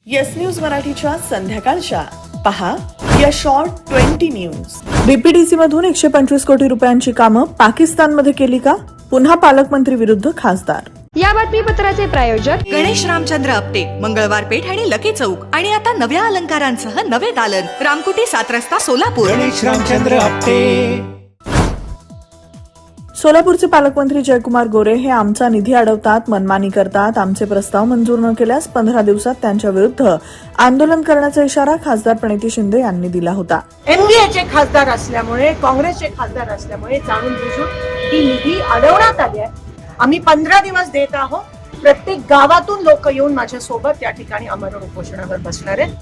Yes news मराठीच्या संध्याकाळच्या पहा या शॉर्ट 20 न्यूज. बीपीडीसी मधून 125 कोटी रुपयांची कामं पाकिस्तानमध्ये केली का? पुन्हा पालकमंत्री विरुद्ध खासदार. या बातमीपत्राचे प्रायोजक गणेश रामचंद्र आपटे, मंगळवार पेठ आणि लकी चौक आणि आता नव्या अलंकारांसह नवे दालन, रामकुटी 7 रस्ता सोलापूर. गणेश रामचंद्र आपटे. सोलापूरचे पालकमंत्री जयकुमार गोरे हे आमचा निधी अडवतात, मनमानी करतात, आमचे प्रस्ताव मंजूर न केल्यास 15 दिवसात त्यांच्या विरुद्ध आंदोलन करण्याचा इशारा खासदार प्रणिती शिंदे यांनी दिला होता. एनडीएचे खासदार असल्यामुळे, काँग्रेसचे खासदार असल्यामुळे जाणून बुजून ही निधी अडवण्यात आली आहे. आम्ही 15 दिवस देत आहोत. प्रत्येक गावातून लोक येऊन माझ्या सोबत त्या ठिकाणी अमर उपोषणावर बसणार आहेत.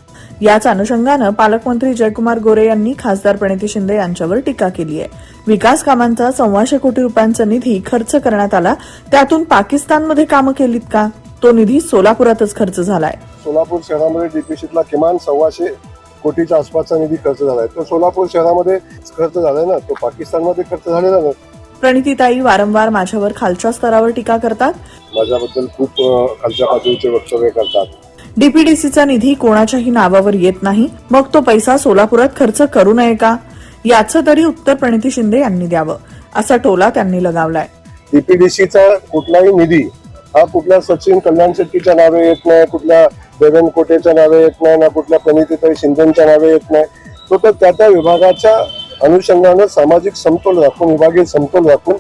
याच अनुषंगानं पालकमंत्री जयकुमार गोरे यांनी खासदार प्रणिती शिंदे यांच्यावर टीका केली आहे. विकास कामांचा 125 कोटी रुपयांचा निधी खर्च करण्यात आला, त्यातून पाकिस्तानमध्ये कामं केलीत का? तो निधी सोलापुरातच खर्च झालाय. सोलापूर शहरामध्ये डीपीसीतला किमान 125 कोटीच्या आसपासचा निधी खर्च झालाय. तो सोलापूर शहरामध्ये खर्च झालाय ना, तो पाकिस्तानमध्ये खर्च झालेला नाही. प्रणितीताई वारंवार माझ्यावर खालच्या स्तरावर टीका करतात, माझ्याबद्दल खूप खालच्या पातळीचे वक्तव्य करतात. डीपीडीसीचा निधी कोणाच्याही नावावर येत नाही, मग तो पैसा सोलापुरात खर्च करू नये का? याचं तरी उत्तर प्रणिती शिंदे यांनी द्यावं, असा टोला त्यांनी लगावलाय. डीपीडीसीचा कुठलाही निधी हा कुठल्या सचिन कल्याण शेट्टीच्या नावे येत नाही, कुठल्या देवेंद्र कोटेच्या नावे येत नाही, ना कुठल्या प्रणितीताई शिंदेच्या नावे येत नाही. तो तर त्या विभागाच्या अनुषंगानं सामाजिक समतोल राखून, विभागीय समतोल राखून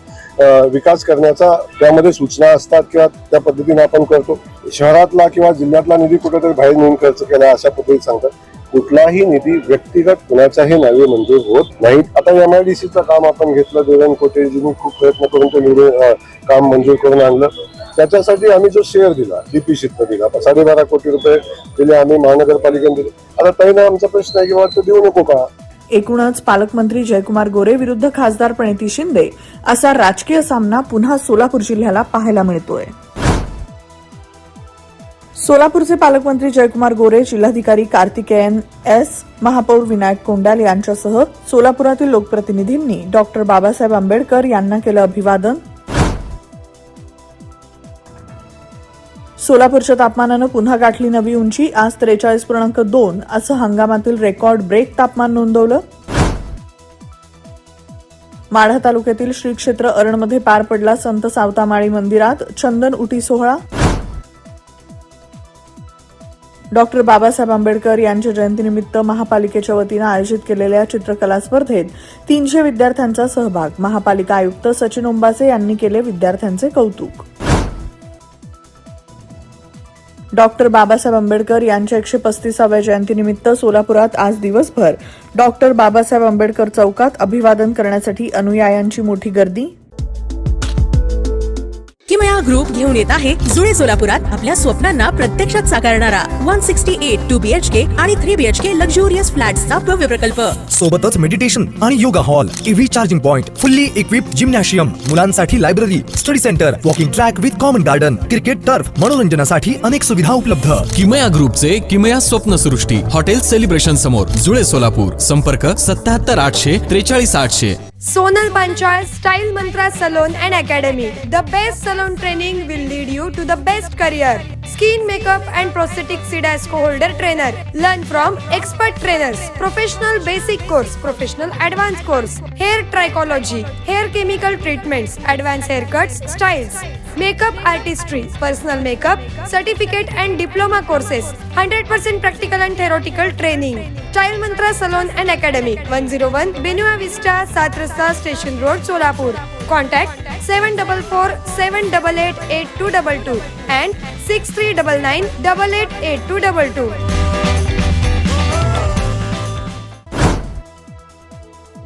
विकास करण्याचा त्यामध्ये सूचना असतात किंवा त्या पद्धतीने आपण करतो. शहरातला किंवा जिल्ह्यातला निधी कुठेतरी बाहेर नेऊन खर्च केला अशा पद्धतीत सांगतात. कुठलाही निधी व्यक्तिगत कुणाच्याही नावे मंजूर होत नाहीत. आता MIDCचं काम आपण घेतलं, देवेंद्र कोटेजींनी खूप प्रयत्न करून ते काम मंजूर करून आणलं. त्याच्यासाठी आम्ही जो शेअर दिला डीपीसीतनं दिला, 12.5 कोटी रुपये दिले आम्ही, महानगरपालिकेने दिले. आता ताईना आमचा प्रश्न आहे की वाटतं देऊ नको का? एकूणच पालकमंत्री जयकुमार गोरे विरुद्ध खासदार प्रणिती शिंदे असा राजकीय सामना पुन्हा सोलापूर जिल्ह्याला पाहायला मिळतोय. सोलापूरचे पालकमंत्री जयकुमार गोरे, जिल्हाधिकारी कार्तिकेयन एस, महापौर विनायक कोंडाल यांच्यासह सोलापुरातील लोकप्रतिनिधींनी डॉक्टर बाबासाहेब आंबेडकर यांना केलं अभिवादन. सोलापूरच्या तापमानानं पुन्हा गाठली नवी उंची. आज 43.2 असं हंगामातील रेकॉर्ड ब्रेक तापमान नोंदवलं. माढा तालुक्यातील श्री क्षेत्र अरणमध्ये पार पडला संत सावतामाळी मंदिरात चंदन उटी सोहळा. डॉक्टर बाबासाहेब आंबेडकर यांच्या जयंतीनिमित्त महापालिकेच्या वतीनं आयोजित केलेल्या चित्रकला स्पर्धेत 300 विद्यार्थ्यांचा सहभाग. महापालिका आयुक्त सचिन ओंबासे यांनी केले विद्यार्थ्यांचे कौतुक. डॉक्टर बाबासाहेब आंबेडकर यांच्या 135व्या जयंतीनिमित्त सोलापुरात आज दिवसभर डॉक्टर बाबासाहेब आंबेडकर चौकात अभिवादन करण्यासाठी अनुयायांची मोठी गर्दी. किमया ग्रुप घेऊन येत आहे जुळे सोलापुरात आपल्या स्वप्नांना प्रत्यक्षात साकारणारा 168 2BHK आणि 3BHK लक्झुरियस फ्लॅट्सचा भव्य प्रकल्प. सोबतच मेडिटेशन आणि yoga hall, EV charging point, fully equipped gymnasium, मुलांसाठी library, study centre, walking track with common garden, cricket turf, मनोरंजनासाठी अनेक सुविधा उपलब्ध. किमया ग्रुपचे किमया स्वप्नसृष्टी हॉटेल सेलिब्रेशन समोर जुळे सोलापूर. संपर्क 77 800 43 800. Sonal Panchayat Style Mantra Salon and Academy. The best salon training will lead you to the best career. Skin makeup and prosthetic CDASCO holder trainer. Learn from expert trainers. Professional basic course, professional advanced course. Hair trichology, hair chemical treatments, advanced haircuts, styles. Makeup artistry, personal makeup, certificate and diploma courses. 100% practical and theoretical training. Style Mantra Salon and Academy. 101 Benua Vista, 7 Rasta Station Road, Solapur. Contact 744 788 8222 and 6399 888222.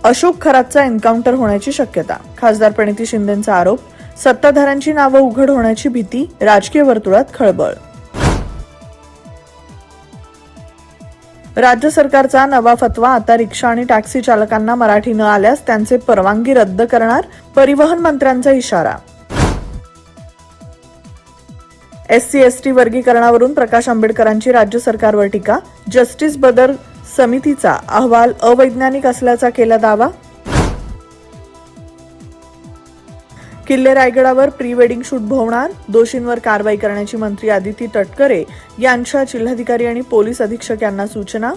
Ashok खरातचा encounter होण्याची शक्यता. खासदार प्रणिती शिंदेंचा आरोप. सत्ताधाऱ्यांची नावं उघड होण्याची भीती. राजकीय वर्तुळात खळबळ. राज्य सरकारचा नवा फतवा. आता रिक्षा आणि टॅक्सी चालकांना मराठी न आल्यास त्यांचे परवानगी रद्द करणार. परिवहन मंत्र्यांचा इशारा. SC/ST वर्गीकरणावरून प्रकाश आंबेडकरांची राज्य सरकारवर टीका. जस्टिस बदर समितीचा अहवाल अवैज्ञानिक असल्याचा केला दावा. किल्ले रायगडावर प्री वेडिंग शूट भोवणार, दोषींवर कारवाई करण्याची मंत्री आदिती तटकरे यांच्या जिल्हाधिकारी आणि पोलीस अधीक्षक यांना सूचना.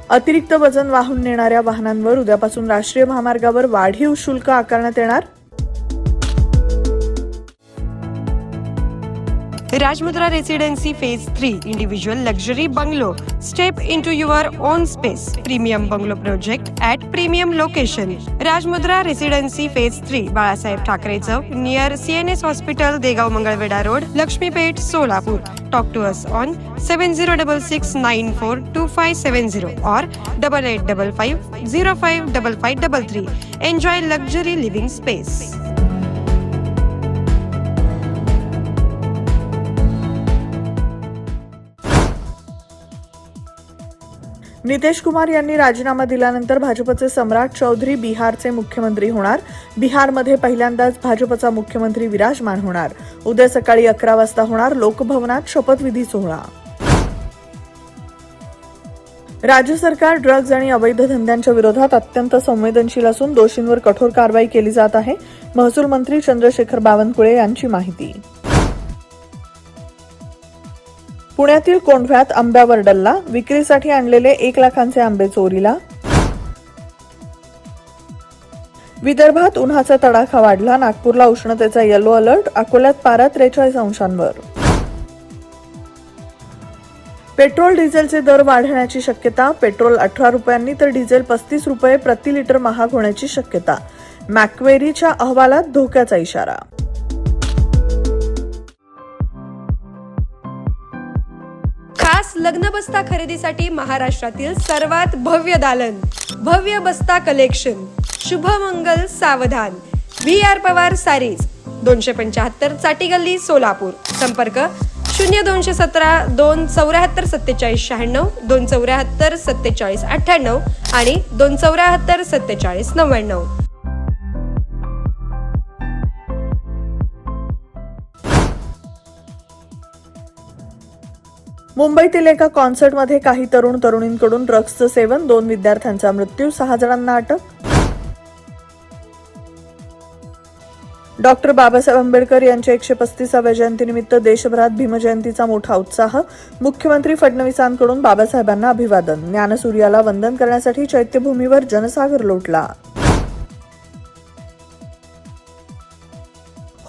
अतिरिक्त वजन वाहून नेणाऱ्या वाहनांवर उद्यापासून राष्ट्रीय महामार्गावर वाढीव शुल्क आकारण्यात येणार. Rajmudra Residency Phase 3 Individual Luxury Bungalow. Step into your own space. Premium Bungalow Project at Premium Location. Rajmudra Residency Phase 3 Balasaheb Thackeray Chowk near CNS Hospital, Degav Mangalveda Road, Lakshmipet, Solapur. Talk to us on 7066942570 or 8855055533. Enjoy luxury living space. Nitish Kumar यांनी राजीनामा दिल्यानंतर भाजपचे सम्राट चौधरी बिहारचे मुख्यमंत्री होणार. बिहारमध्ये पहिल्यांदाच भाजपचा मुख्यमंत्री विराजमान होणार. उद्या सकाळी 11 वाजता होणार लोकभवनात शपथविधी सोहळा. राज्य सरकार ड्रग्ज आणि अवैध धंद्यांच्या विरोधात अत्यंत संवेदनशील असून दोषींवर कठोर कारवाई केली जात आहे. महसूल मंत्री चंद्रशेखर बावनकुळे यांची माहिती. पुण्यातील कोंढव्यात आंब्यावर डल्ला, विक्रीसाठी आणलेले 1 लाखांचे आंबे चोरीला. विदर्भात उन्हाचा तडाखा वाढला, नागपूरला उष्णतेचा येलो अलर्ट, अकोल्यात पारा 43 अंशांवर. पेट्रोल डिझेलचे दर वाढण्याची शक्यता. पेट्रोल 18 रुपयांनी तर डिझेल 35 रुपये प्रति लिटर महाग होण्याची शक्यता. मॅक्वेरीच्या अहवालात धोक्याचा इशारा. खास लग्न बस्ता खरेदीसाठी महाराष्ट्रातील सर्वात भव्य दालन, भव्य बस्ता कलेक्शन, शुभमंगल सावधान, VR पवार सारीज, 275 चाटी गल्ली, सोलापूर. संपर्क 0217 274 47 96, 274 47 98 आणि 274 47 99. मुंबईतील एका कॉन्सर्टमध्ये काही तरुण तरुणींकडून ड्रग्जचं सेवन, 2 विद्यार्थ्यांचा मृत्यू, 6 जणांना अटक. डॉक्टर बाबासाहेब आंबेडकर यांच्या 135व्या जयंतीनिमित्त देशभरात भीमजयंतीचा मोठा उत्साह. मुख्यमंत्री फडणवीसांकडून बाबासाहेबांना अभिवादन. ज्ञानसूर्याला वंदन करण्यासाठी चैत्यभूमीवर जनसागर लोटला.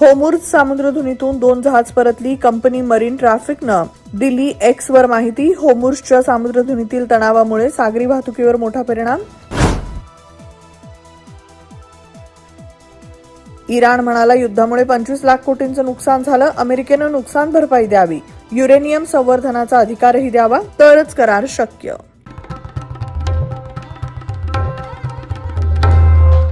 होर्मुझ सामुद्रधुनीतून 2 जहाज परतली. कंपनी मरीन ट्रॅफिकनं दिली एक्सवर माहिती. होर्मुझच्या सामुद्रधुनीतील तणावामुळे सागरी वाहतुकीवर मोठा परिणाम. इराण म्हणाला, युद्धामुळे 25 लाख कोटींचं नुकसान झालं. अमेरिकेनं नुकसान भरपाई द्यावी. युरेनियम संवर्धनाचा अधिकारही द्यावा, तरच करार शक्य.